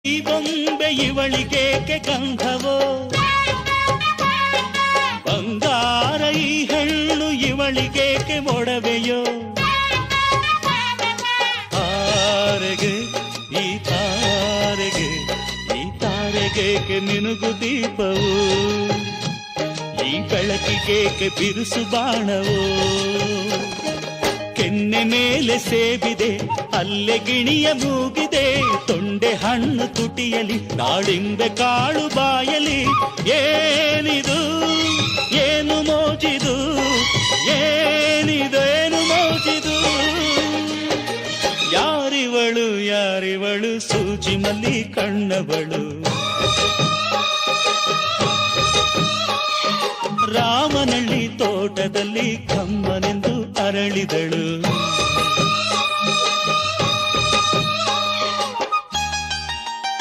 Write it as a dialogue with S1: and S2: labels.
S1: ಈ ಬೊಂಬೆ ಇವಳಿಗೇಕೆ ಗಂಧವೋ, ಬಂಗಾರ ಈ ಹೆಣ್ಣು ಇವಳಿಗೇಕೆ ಒಡವೆಯೋ. ತಾರೆಗೆ ಈ ತಾರೆಗೆ ಈ ತಾರೆಗೇಕೆ ಮಿನುಗು ದೀಪವು, ಈ ಬೆಳಕಿಗೇಕೆ ಬಿರುಸು ಬಾಣವೋ. ಕೆನ್ನೆ ಮೇಲೆ ಸೇಬಿದೆ ಅಲ್ಲೆ ಗಿಣಿಯ ಮೂಗಿದೆ, ತೊಂಡೆ ಹಣ್ಣು ತುಟಿಯಲಿ ದಾಳಿಂಬೆ ಕಾಳು ಬಾಯಲಿ. ಏನಿದು ಏನು ಮೋಜಿದು, ಏನಿದೇನು ಮೋಜಿದು. ಯಾರಿವಳು ಯಾರಿವಳು ಸೂಜಿ ಮಲ್ಲಿ ಕಣ್ಣವಳು. ರಾಮನಳ್ಳಿ ತೋಟದಲ್ಲಿ ಕಮ್ಮನೆಂದು ಅರಳಿದಳು.